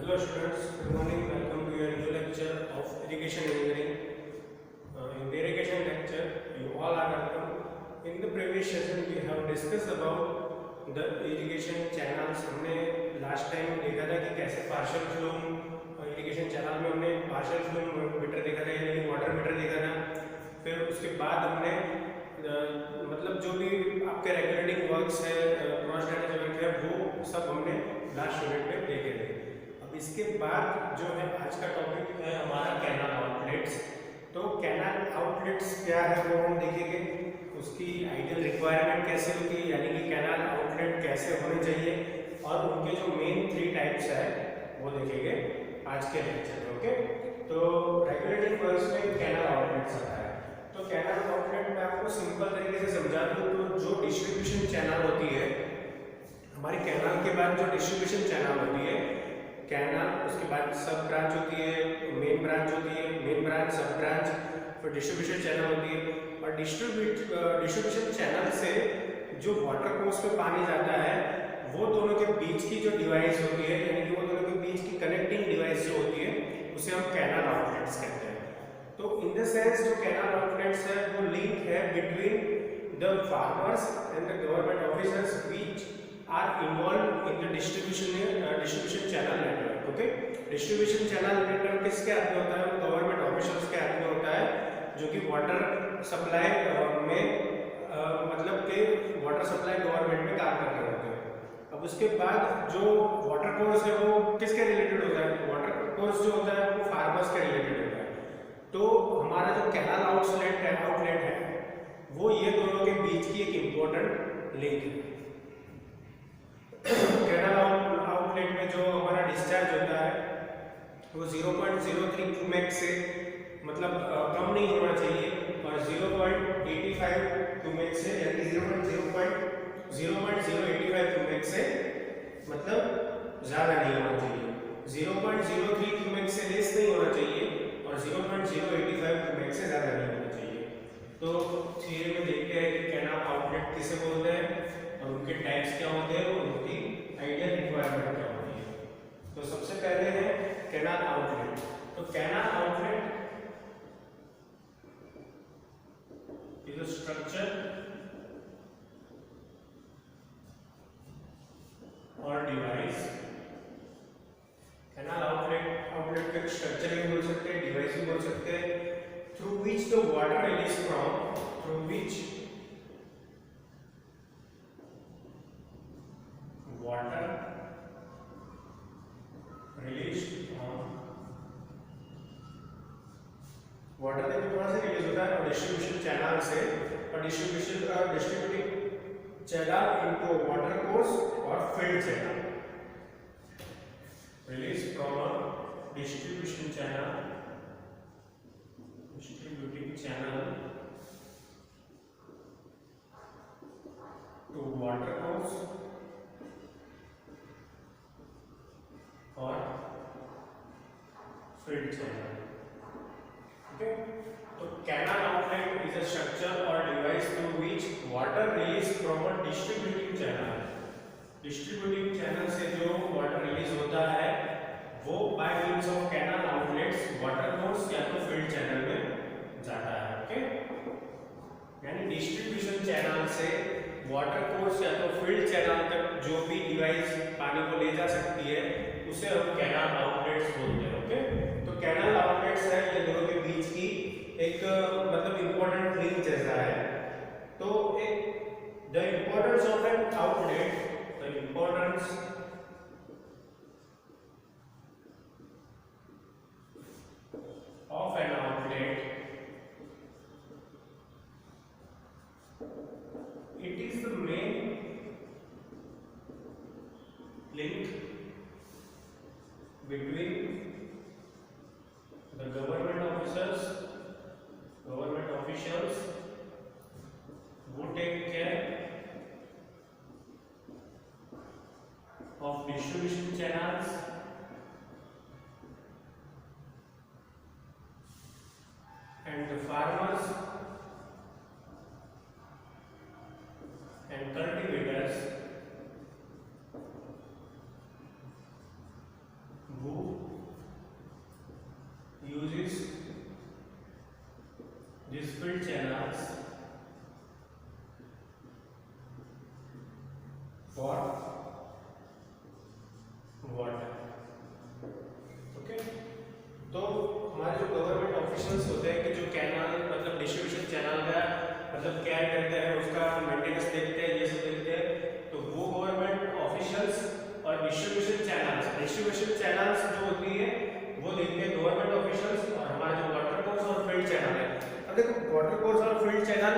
Hello students, good morning. Welcome to your new lecture of irrigation engineering. In the irrigation lecture, you all are welcome. In the previous session, we have discussed about the irrigation channels. हमने last time देखा था कि कैसे partial flume irrigation channel में हमने partial flume metre देखा था यानी वाटर मीटर देखा था. फिर उसके बाद हमने मतलब जो भी आपके रेगुलेटिंग वर्क्स है, क्रॉस ड्रेनेज वर्क है, वो सब हमने लास्ट यूनिट में देखे थे. इसके बाद जो है आज का टॉपिक है हमारा कैनाल आउटलेट्स. तो कैनाल आउटलेट्स क्या है वो हम देखेंगे. उसकी आइडियल रिक्वायरमेंट कैसे होती है यानी कि कैनाल आउटलेट कैसे होने चाहिए और उनके जो मेन 3 टाइप्स है वो देखेंगे आज के लेक्चर में. ओके, तो रेगुलेटिंग वर्क्स में कैनाल आउटलेट्स आता है. तो कैनाल आउटलेट में आपको सिंपल तरीके से समझा दूं तो जो डिस्ट्रीब्यूशन चैनल होती है हमारी कैनाल के बाद, जो डिस्ट्रीब्यूशन चैनल होती है कैनाल, उसके बाद सब ब्रांच होती है, मेन ब्रांच होती है, मेन ब्रांच, सब ब्रांच, फिर डिस्ट्रीब्यूशन चैनल होती है. और डिस्ट्रीब्यूशन चैनल से जो वाटर कोर्स पे पानी जाता है वो दोनों के बीच की जो डिवाइस होती है यानी कि वो दोनों के बीच की कनेक्टिंग डिवाइस जो होती है उसे हम कैनाल आउटलेट्स कहते हैं. तो इन द सेंस जो कैनाल आउटलेट्स है वो लिंक है between the farmers and the government officers which are involved in the distribution channel network. Okay, distribution channel network किसके हाथ में होता है? गवर्नमेंट ऑफिशियल्स के हाथ में होता है जो कि वाटर सप्लाई में मतलब के वाटर सप्लाई गवर्नमेंट में काम कर रहे होते हैं. अब उसके बाद जो वाटर कोर्स है वो किसके रिलेटेड होता है? वाटर कोर्स जो होता है वो फार्मर्स के रिलेटेड होता है. तो हमारा जो कैनाल आउटलेट है वो ये दोनों के बीच की एक इम्पोर्टेंट लिंक है. कैनाल आउटलेट में जो हमारा डिस्चार्ज होता है वो 0.03 क्यूमेक से मतलब कम नहीं होना चाहिए और 0.85 क्यूमेक से यानी 0.085 क्यूमेक से मतलब ज़्यादा नहीं होना चाहिए. 0.03 क्यूमेक से लेस नहीं होना चाहिए और 0.085 क्यूमेक से ज़्यादा नहीं होना चाहिए. तो थ्योरी में देखते हैं कि कैनाल आउटलेट किसे बोलते हैं और उनके टाइप्स क्या होते हैं और उनकी आइडियल रिक्वायरमेंट क्या होती है. तो सबसे पहले है कैनाल आउटलेट. तो canal outlet is a structure और डिवाइस. कैनाल आउटलेट का स्ट्रक्चर भी बोल सकते हैं, डिवाइस भी बोल सकते हैं, through which the water release from, through which water released from water देखो कहाँ से रिलीज होता है? डिस्ट्रीब्यूशन चैनल से. और distributing channel into water course और field channel. Release from a distributing channel to water course और फील्ड चैनल. ओके, तो canal outlet is a structure और device through which water release from a distributing channel. Distributing channel से जो water release होता है वो by means of canal outlets water course या तो फील्ड चैनल में जाता है. ओके, यानी डिस्ट्रीब्यूशन चैनल से वाटर कोर्स या तो फील्ड चैनल तक जो भी डिवाइस पानी को ले जा सकती है उसे हम कैनाल आउटलेट्स बोलते हैं. ओके, तो कैनाल आउटलेट्स है ये दोनों के बीच की एक मतलब इंपॉर्टेंट लिंक जैसा है. तो एक the importance of an outlet, the importance of an outlet, it is the main link between the government officials who take care of distribution channels and the farmers and cultivators who for water. Okay, तो हमारे जो government officials होते हैं कि जो canal मतलब distribution channel का मतलब क्या करते हैं, उसका मेंटेनेंस देखते हैं, ये सब देखते हैं, तो वो गवर्नमेंट ऑफिशियल्स और डिस्ट्रीब्यूशन चैनल्स जो होती है वो देखते हैं गवर्नमेंट ऑफिशियल्स, और हमारा जो वाटर कोर्स और फील्ड चैनल है। अब देखो वाटर कोर्स और फील्ड चैनल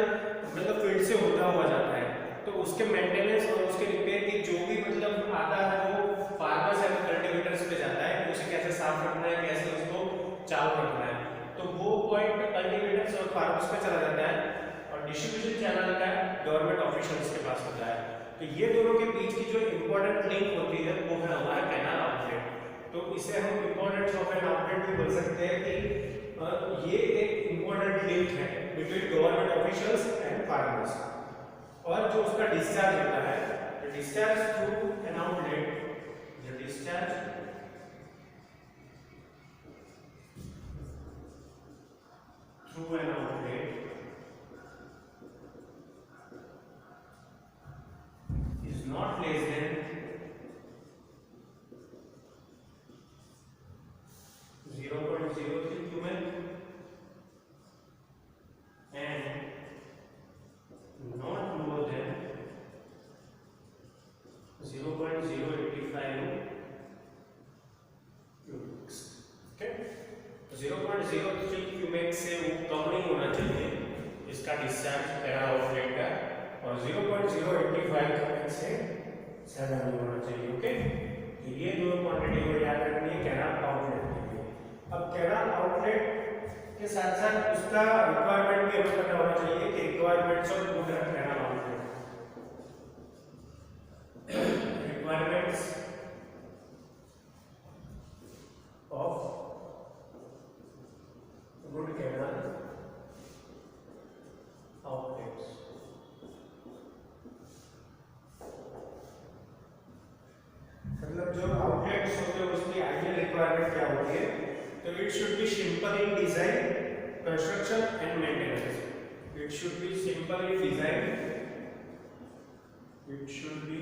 मतलब फील्ड से होता हुआ जाता है, तो उसके मेंटेनेंस और उसके रिपेयर की जो भी मतलब आता है वो फार्मर्स एंड कल्टीवेटर्स पे जाता है कि उसे कैसे साफ रखना है, कैसे उसको चालू रखना है, तो वो पॉइंट कल्टीवेटर्स और फार्मर्स पे चला जाता है, और डिस्ट्रीब्यूशन चैनल का गवर्नमेंट ऑफिशियल्स के पास होता है। तो ये दोनों के बीच की जो इंपॉर्टेंट लिंक होती है वो है हमारा कैनाल आउटलेट। तो इसे हम इंपॉर्टेंट ऑफ एन आउटलेट भी बोल सकते हैं कि ये एक इंपॉर्टेंट लिंक है between government officials and farmers. और जो उसका डिस्चार्ज होता है, the discharge through an outlet, the discharge through an outlet is not less than 0.03 cubic and not more than 0.085 cubics। Okay, 0.03 cubic से वो कम नहीं होना चाहिए इसका डिस्चार्ज पैरा आउटलेट का, और 0.085 क्यूबिक से ज्यादा नहीं होना चाहिए। ओके, तो ये दो क्वांटिटी को याद रखनी है कैनाल आउटलेट के लिए। अब कैनाल आउटलेट के साथ साथ उसका रिक्वायरमेंट भी हमें पता होना चाहिए कि requirements of good canal outlet, requirements of good canal outlets. मतलब जो आउटलेट्स होते हैं उसकी आइडियल रिक्वायरमेंट क्या होती है, तो it should be simple in design, construction and maintenance. It should be simple in design, it should be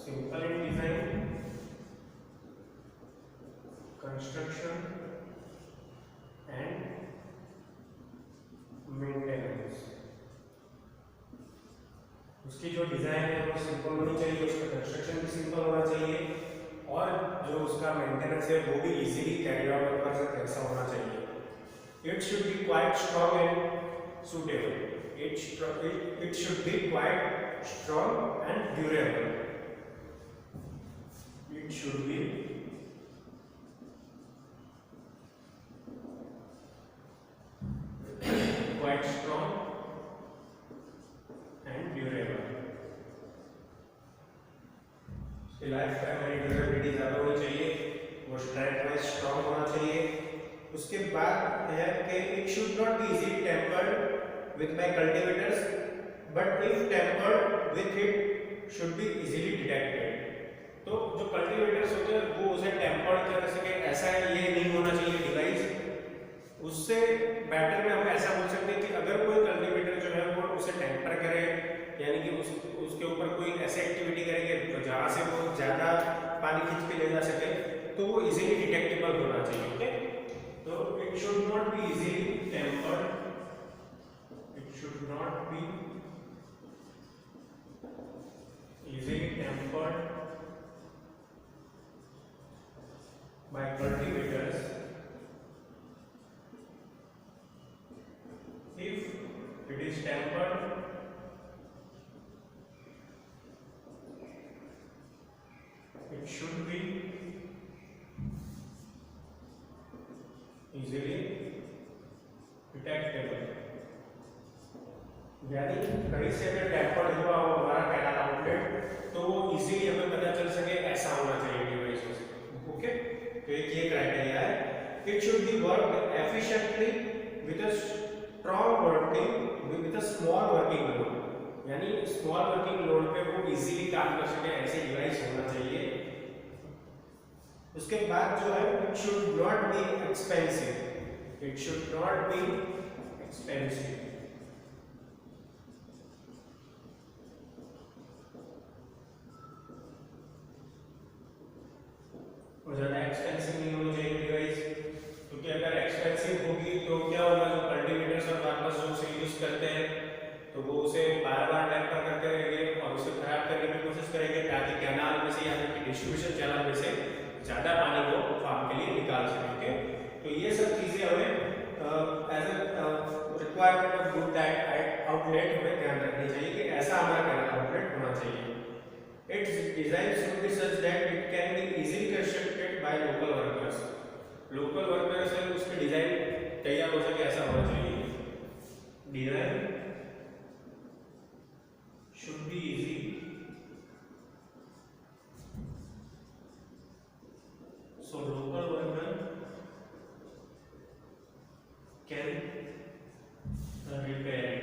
simple in design, construction and maintenance. उसकी जो डिजाइन है वो सिंपल होनी चाहिए, उसका कंस्ट्रक्शन भी सिंपल होना चाहिए, और जो उसका मेंटेनेंस है वो भी इजीली कैरी आउट कर सकते ऐसा होना चाहिए। It should be quite strong and suitable, it should be quite strong and durable, it should be quite strong and durable. Life time में ड्यूरेबिलिटी ज़्यादा होनी चाहिए, वो स्ट्रेंथ वाइज स्ट्रांग होना चाहिए। उसके बाद है कि it should not be easily tempered with my cultivators, but if tempered with it should be easily detected. तो जो कल्टीवेटर्स होते हैं वो उसे टेम्पर्ड कर सके, ऐसा ये नहीं होना चाहिए डिवाइस। उससे बेटर में हम ऐसा बोल सकते हैं कि अगर कोई कल्टीवेटर जो है वो उसे टेम्पर करे, यानी कि उसके ऊपर कोई ऐसी एक्टिविटी करेंगे तो जहाँ से वो ज़्यादा पानी खींच के ले जा सके, तो वो इजीली डिटेक्टेबल होना चाहिए। ओके, तो it should not be easily tampered, it should not be easily tampered by cultivators if it is tempered it should be easily detectable। यानी कहीं से अगर टेम्पर्ड हुआ हो हमारा कैनाल आउटलेट तो वो इजीली हमें पता चल सके, ऐसा होना चाहिए डिवाइस से। ओके, तो ये क्राइटेरिया है। It should be work efficiently with a strong working with a small working load, यानी स्मॉल वर्किंग लोड पे वो इजीली काम कर सके, ऐसे डिवाइस होना चाहिए। उसके बाद जो है it should not be expensive, it should not be expensive. Distribution channel में से ज़्यादा पानी को फार्म के लिए निकाल सके। तो ये सब चीज़ें हमें as a requirement of good outlet हमें ध्यान रखनी चाहिए कि ऐसा हमारा कैनाल आउटलेट होना चाहिए। Its design should be such that it can be easily constructed by local workers. Local workers से उसकी डिजाइन तैयार हो सके ऐसा होना चाहिए। Design should be easy so local worker can repair it.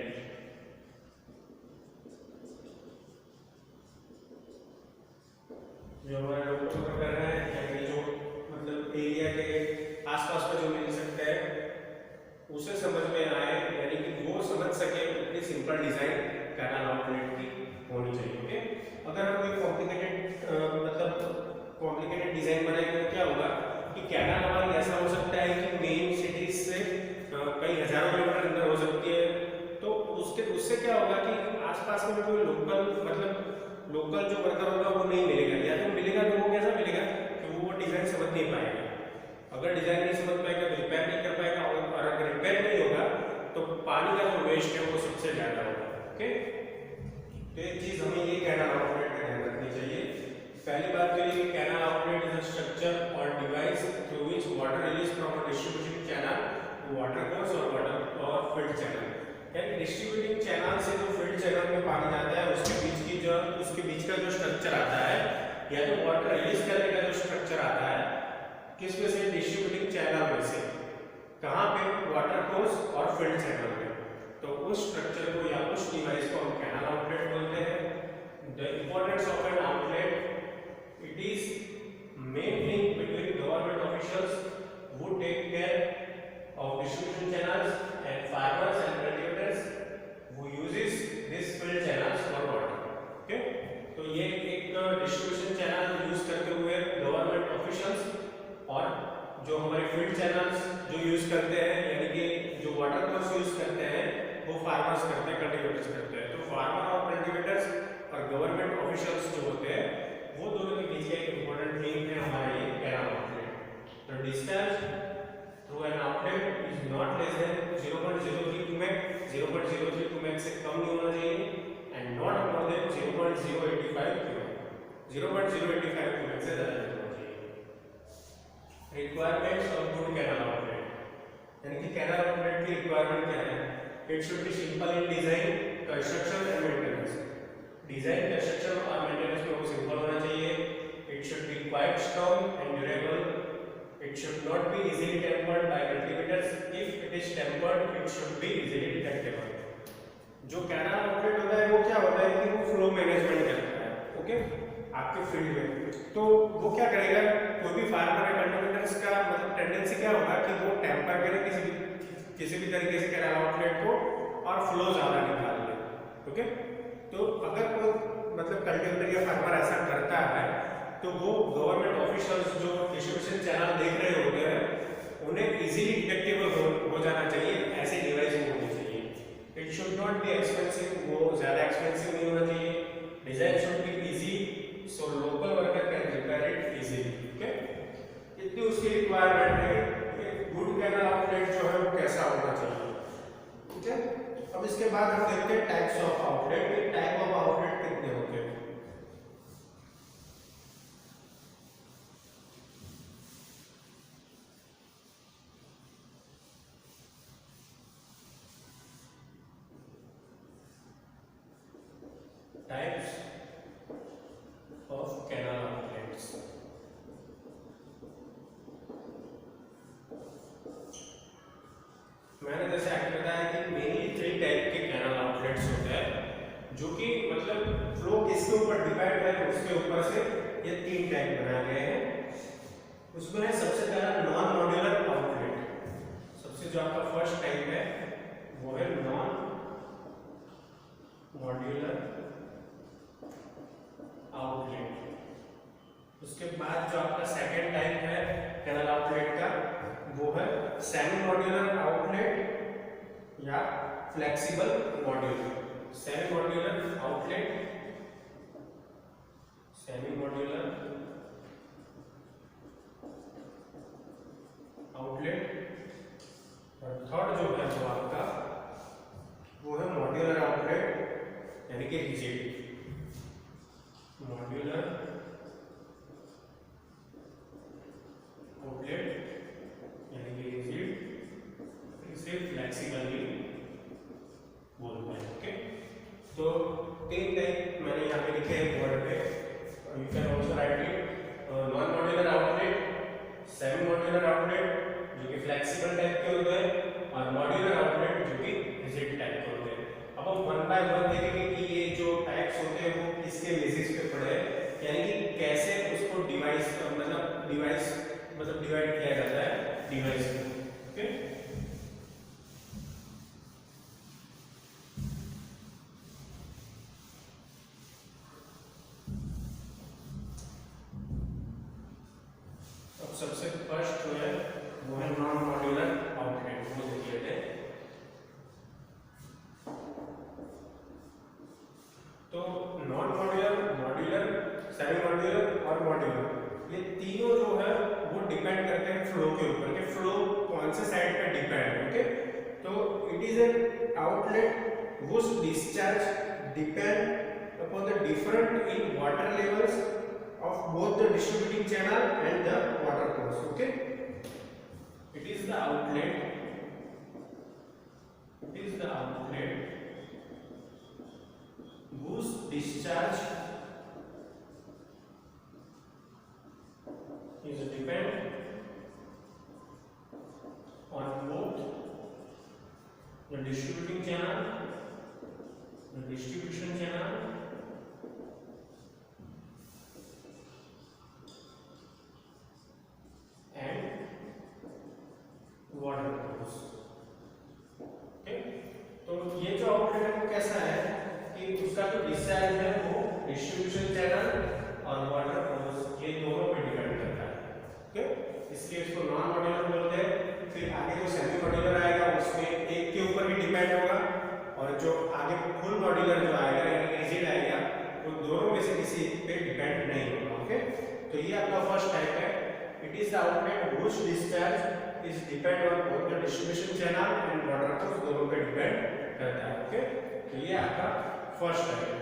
जो हमारे लोकल वर्कर हैं यानी जो मतलब एरिया के आसपास में जो मिल सकते हैं उसे समझ में आए, यानी कि वो समझ सके इतनी सिंपल डिजाइन कैनाल आउटलेट की होनी चाहिए। ओके, अगर हम कोई कॉम्प्लिकेटेड डिजाइन बनाएंगे तो क्या होगा कि कैनाल हमारी ऐसा हो सकता है कि मेन सिटीज से कई हजारों किलोमीटर अंदर हो सकती है। तो उससे क्या होगा कि आसपास में कोई लोकल जो वर्कर होगा वो नहीं मिलेगा, या तो मिलेगा तो वो कैसा मिलेगा कि वो डिजाइन समझ नहीं पाएगा। अगर डिजाइन नहीं समझ पाएगा तो रिपेयर नहीं कर पाएगा, और अगर रिपेयर नहीं होगा तो पानी का जो वेस्ट है वो सबसे ज्यादा होगा। ओके, तो एक चीज हमें ये कैनाल आउटलेट का ध्यान रखनी चाहिए। पहली बात तो ये canal outlet is a structure और device through which water release from a distribution channel to water course और फील्ड चैनल। यानी डिस्ट्रीब्यूटिंग चैनल से जो फील्ड चैनल में पानी जाता है उसके बीच का जो स्ट्रक्चर आता है, या तो वाटर रिलीज करने का जो स्ट्रक्चर आता है किस में से, डिस्ट्रीब्यूटिंग चैनल में से। कहाँ पे? वाटर कोर्स और फील्ड चैनल में। तो उस स्ट्रक्चर को या उस डिवाइस को हम कैनाल आउटलेट बोलते हैं। The importance of an outlet, it is main link between government officials who take care of distribution channels and farmers and cultivators who uses this field channels for water. Okay, तो ये एक distribution channel use करते हुए government officials और जो हमारे field channels जो use करते हैं, यानी कि जो वाटर कोर्स यूज करते हैं वो फार्मर्स करते हैं, कल्टिवेटर्स करते हैं। तो फार्मर और कल्टिवेटर्स और गवर्नमेंट ऑफिशियल्स जो होते हैं वो दोनों के बीच का एक इंपॉर्टेंट लिंक है हमारा ये कैनाल आउटलेट। तो distance through an outlet is not less than 0.03 cumec, 0.03 cumec से कम नहीं होना चाहिए, and not more than 0.085 cumec, 0.085 cumec से ज्यादा नहीं होना चाहिए। Requirements of good canal outlet, यानी कि कैनाल आउटलेट की रिक्वायरमेंट क्या है? It should be simple in design, construction and maintenance. Design, construction और मेंटेनेंस में वो सिंपल होना चाहिए। It should be quite strong and durable. It should not be easily tempered by cultivators. If it is tempered, it should be easily detectable. जो canal outlet होता है वो क्या होता है कि वो फ्लो मैनेजमेंट करता है। ओके, आपके फील्ड में तो वो क्या करेगा, कोई भी फार्मर या कल्टिवेटर्स का मतलब टेंडेंसी क्या होगा कि वो टेम्पर करे किसी भी तरीके से कैनाल आउटलेट को और फ्लो ज़्यादा निकाल ले। ओके, तो अगर कोई मतलब कल्टिवेटर या फार्मर ऐसा करता है तो वो गवर्नमेंट ऑफिशियल्स जो डिस्ट्रीब्यूशन चैनल देख रहे होते हैं उन्हें इजीली डिटेक्टेबल हो जाना चाहिए, ऐसे डिवाइस होनी चाहिए। It should not be expensive, वो ज़्यादा एक्सपेंसिव नहीं होना चाहिए। Design should be easy so local worker can repair it easily. Okay, इतनी उसकी रिक्वायरमेंट है कि गुड कैनाल आउटलेट जो है वो कैसा होना चाहिए। ठीक है, अब इसके बाद हम देखते हैं types of outlet. Type of outlet कितने होते हैं? Types of canal outlets. मैंने जैसे आपको बताया कि मेनली 3 टाइप के कैनाल आउटलेट्स होते हैं, जो कि मतलब फ्लो किसके ऊपर डिपेंड है उसके ऊपर से ये 3 टाइप बनाए गए हैं। उसमें है सबसे पहला नॉन मॉड्यूलर आउटलेट। सबसे जो आपका फर्स्ट टाइप है वो है नॉन मॉड्यूलर आउटलेट। उसके बाद जो आपका सेकंड टाइप है कैनाल आउटलेट का वो है सेमी मॉड्यूलर आउटलेट या flexible modular. Semi modular outlet, semi modular modular outlet यानी कि इसे फ्लेक्सिबल भी बोलते हैं। ओके, तो तीन टाइप मैंने यहाँ पे लिखे हैं बोर्ड पे, you can also right it. Non modular outlet, semi modular outlet जो कि फ्लेक्सिबल टाइप के होते हैं, और मॉड्यूलर आउटलेट जो कि रिजिड टाइप के होते हैं। अब हम वन बाय वन देखेंगे कि ये जो टाइप्स होते हैं वो किसके बेसिस पे पड़े हैं, यानी कि कैसे उसको डिवाइस मतलब डिवाइड किया जाता है डिवाइस को। ओके, अब सबसे फर्स्ट जो है वो है नॉन मॉड्यूलर आउटलेट, वो देख लेते हैं। तो non modular, modular, semi modular और मॉड्यूलर, ये तीनों जो है वो डिपेंड करते हैं फ्लो के ऊपर कि फ्लो कौन से साइड पे डिपेंड है। ओके, तो it is an outlet whose discharge depend upon the different in water levels of both the distributing channel and the water course. Okay, it is the outlet whose discharge is depend on both the distributing channel, the distribution channel and water course. Okay, तो ये जो outlet है वो कैसा है कि उसका जो डिस्चार्ज है वो डिस्ट्रीब्यूशन चैनल और वाटर कोर्स ये दोनों पे डिपेंड करता है। ओके, इसलिए इसको नॉन मॉड्यूलर बोलते हैं। फिर आगे जो सेमी मॉड्यूलर आएगा उसमें एक के ऊपर भी डिपेंड होगा, और जो आगे फुल मॉड्यूलर जो आएगा यानी रिजिड आएगा वो दोनों में से किसी पे डिपेंड नहीं होगा। ओके, तो ये आपका फर्स्ट टाइप है। It is the outlet which discharge is depend on both the distribution channel and water course, दोनों पे डिपेंड करता है। ओके, तो ये आपका फर्स्ट टाइप है।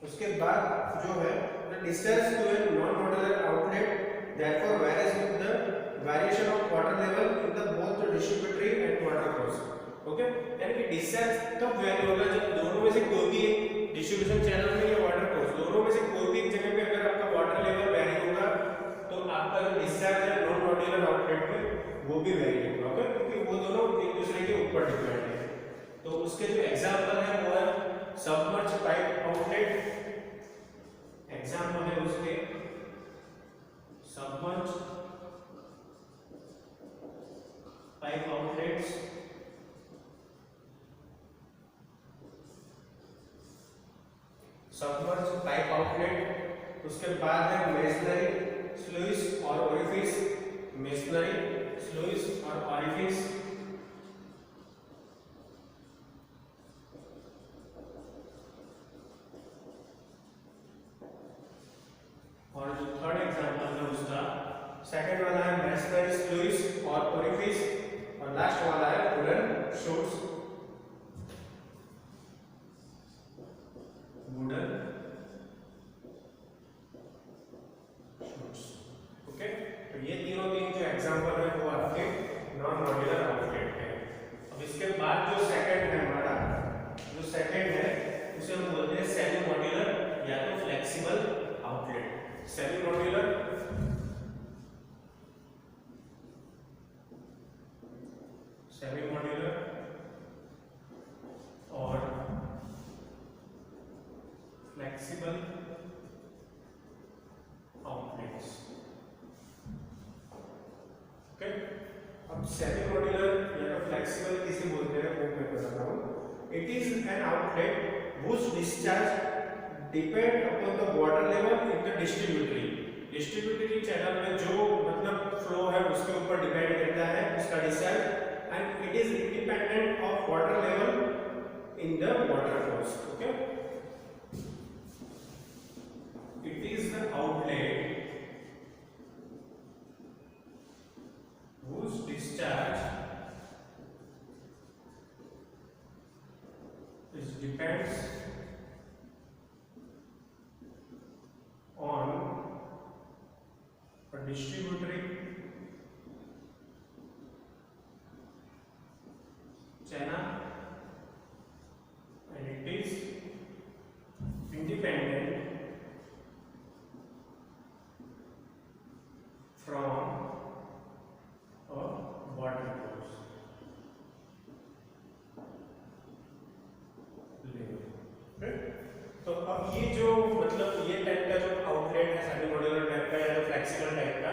उसके बाद जो है the discharge to a non modular outlet therefore varies with the variation of water level in the both the distributary and water course. Okay, यानी कि डिस्चार्ज तब वैरी होगा जब दोनों में से कोई भी एक डिस्ट्रीब्यूशन चैनल में या वाटर कोर्स दोनों में से कोई भी एक जगह पे अगर आपका वाटर लेवल वैरी होगा तो आपका जो डिस्चार्ज है नॉन मॉड्यूलर आउटलेट में वो भी वैरी होगा। ओके, क्योंकि वो दोनों एक दूसरे के ऊपर डिपेंड है। तो उसके जो एग्जांपल है वो है सबमर्ज पाइप आउटलेट, एग्जांपल है उसके submerge pipe outlets, submerge pipe outlet. उसके बाद है मेसनरी स्लूइस और ओरिफिस, मेसनरी स्लूइस और ओरिफिस। और जो थर्ड एग्जांपल है उसका सेकंड वाला है मेसनरी स्लूइस और ओरिफिस, और लास्ट वाला है wooden shoots, wooden shoots. Okay, तो ये तीनों तीन जो एग्जांपल है वो आपके नॉन मॉड्यूलर आउटलेट है। अब इसके बाद जो सेकंड है हमारा, जो सेकंड है उसे हम बोलते हैं सेमी मॉड्यूलर या तो flexible outlet. Semi modular, semi modular और फ्लेक्सिबल आउटलेट्स। ओके, अब सेमी मॉड्यूलर या तो फ्लेक्सिबल किसे बोलते हैं वो मैं बताता हूँ। It is an outlet which discharge depend upon the water level in the distributary channel में जो मतलब फ्लो है उसके ऊपर डिपेंड करता है उसका discharge, and it is independent of water level in the water course. Okay, it is the outlet whose discharge is depends distributary channel and it is independent from a water course level। तो अब ये जो मतलब ये type का जो outlet है semi modular type का या तो फ्लेक्सिबल टाइप का,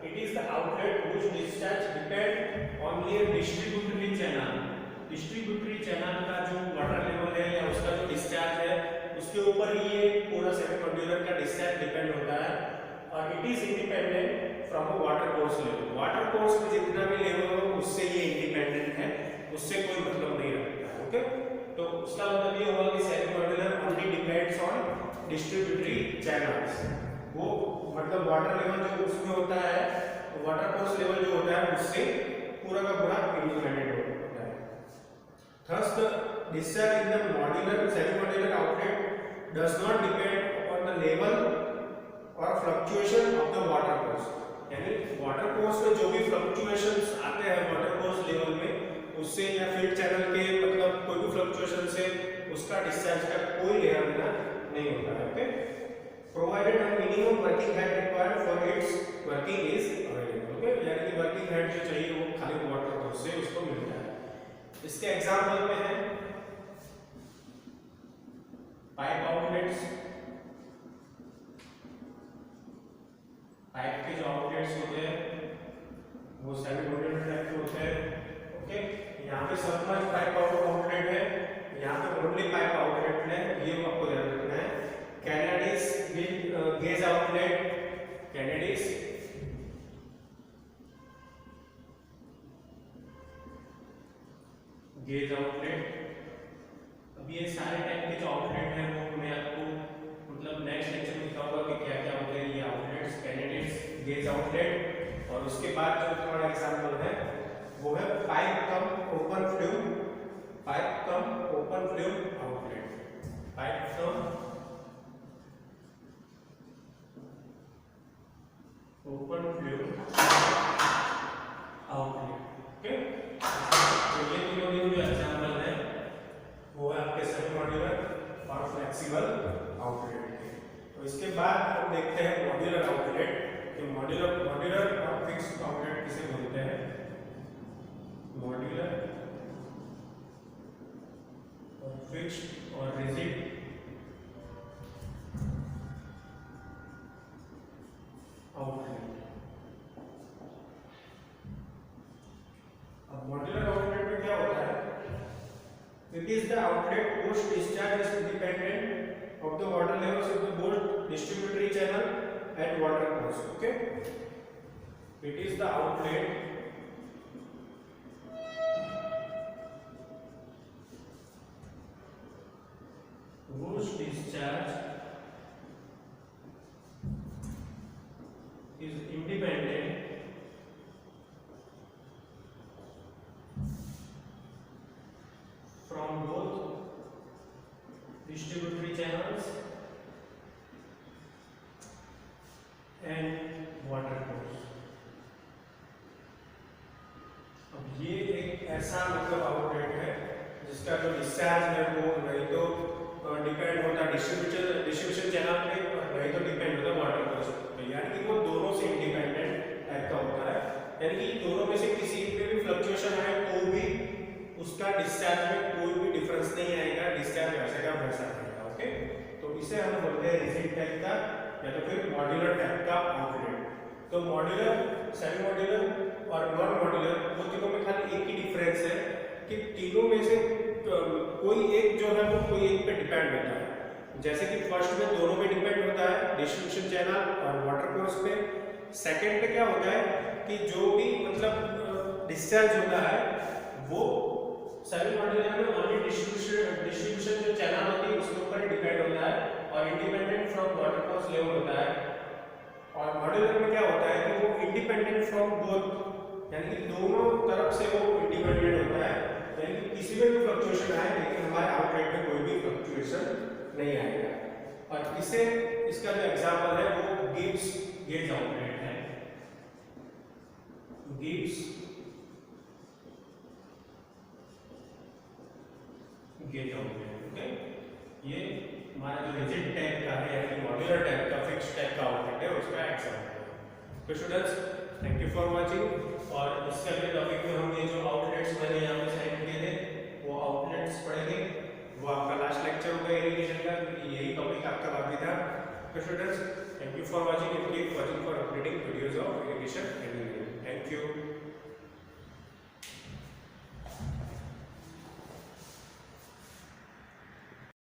it is the outlet which discharge depend only a distributary channel. Distributary channel का जो वाटर लेवल है या उसका जो डिस्चार्ज है उसके ऊपर ही ये पूरा सेमी मॉड्यूलर का डिस्चार्ज डिपेंड होता है और it is independent from a water course level. Water course में जितना भी लेवल हो उससे ये इंडिपेंडेंट है, उससे कोई मतलब नहीं रखता है। ओके, तो उसका मतलब ये होगा कि semi modular only depends on distributary channels. वो मतलब वाटर लेवल जो उसमें होता है, वाटर कोर्स लेवल जो होता है उससे पूरा का पूरा इंडिपेंडेंट होता है। Thus the discharge in the modular semi modular outlet does not depend upon the level और fluctuation of the water course. यानी वाटर कोर्स में जो भी फ्लक्चुएशंस आते हैं वाटर कोर्स लेवल में, उससे या फीड चैनल के मतलब कोई भी फ्लक्चुएशन से उसका डिस्चार्ज का कोई लेना देना नहीं होता है। Okay, provided a minimum working head required for its working is available. Okay, यानी कि वर्किंग हेड जो चाहिए वो खाली वाटर कोर्स से उसको मिलता है। इसके एग्जांपल में है पाइप आउटलेट्स। पाइप के जो आउटलेट्स होते हैं वो सेमी मॉड्यूलर टाइप के होते हैं। ओके, यहाँ पे सबमर्ज पाइप आउटलेट है, यहाँ पे ओनली पाइप आउटलेट है, ये आपको ध्यान रखना है। Kennedy's gauge outlet, Kennedy's gauge outlet. अब ये सारे टाइप के जो आउटलेट हैं वो मैं आपको मतलब नेक्स्ट लेक्चर में बताऊंगा कि क्या क्या होते हैं ये आउटलेट्स, कैनेडिस गेज आउटलेट। और उसके बाद जो हमारा एग्जांपल है वो है पाइप कम ओपन फ्लूइड, पाइप कम ओपन फ्लूइड आउटलेट, पाइप कम ओपन फ्लूइड आउटलेट। ओके, तो ये तीनों जो एग्जांपल है वो है आपके सेमी मॉड्यूलर और फ्लेक्सिबल आउटलेट के। तो इसके बाद हम देखते हैं मॉड्यूलर आउटलेट कि मॉड्यूलर और फिक्स्ड आउटलेट किसे बोलते हैं। मॉड्यूलर और फिक्स्ड और रिजिड आउटलेट। अब मॉड्यूलर आउटलेट में क्या होता है, it is the outlet whose discharge is independent of the water levels of the both distributary channel at water course. Okay, it is the outlet whose discharge is independent from both distributary channels and water course। अब ये एक ऐसा मतलब outlet है जिसका जो discharge है वो नहीं तो डिपेंड होता है डिस्ट्रीब्यूशन चैनल पे और नहीं तो डिपेंड होता है वाटर कोर्स पे। यानी कि वो दोनों से इंडिपेंडेंट टाइप का होता है, यानी कि दोनों में से किसी पे भी फ्लक्चुएशन आए तो भी उसका डिस्चार्ज में कोई भी डिफरेंस नहीं आएगा, डिस्चार्ज वैसे का वैसा रहेगा। ओके, तो इसे हम बोलते हैं रिजिड टाइप का या तो फिर मॉड्यूलर टाइप का आउटलेट। तो मॉड्यूलर, सेमी मॉड्यूलर और नॉन मॉड्यूलर वो तीनों में खाली एक ही डिफरेंस है कि तीनों में से कोई एक जो है वो कोई एक पे डिपेंड होता है। जैसे कि फर्स्ट में दोनों पे डिपेंड होता है, डिस्ट्रीब्यूशन चैनल और वाटर कोर्स पे। सेकंड पे क्या होता है कि जो भी मतलब डिस्चार्ज होता है वो सेमी मॉड्यूलर में ओनली डिस्ट्रीब्यूशन जो चैनल होती है उसके ऊपर डिपेंड होता है और independent from water course level होता है। और मॉड्यूलर में क्या होता है कि वो इंडिपेंडेंट फ्रॉम बोथ, यानी कि दोनों तरफ से वो इंडिपेंडेंट होता है, यानी कि किसी में भी फ्लक्चुएशन आए लेकिन हमारे आउटलेट में कोई भी फ्लक्चुएशन नहीं आएगा। और इसे इसका जो एग्जांपल है वो गिब्स गेज आउटलेट है। gives gate outlet. ओके, ये हमारा जो रिजिड टाइप का है यानी मॉड्यूलर टाइप का फिक्स टाइप का आउटलेट है उसका एग्जांपल है। तो students thank you for watching. और इसके अगले टॉपिक में हम ये जो आउटलेट्स मैंने यहाँ पे साइड किए थे वो आउटलेट्स पढ़ेंगे। वो आपका लास्ट लेक्चर होगा इरिगेशन का, क्योंकि यही टॉपिक आपका बाकी था। तो students thank you for watching and keep watching for updating videos of irrigation and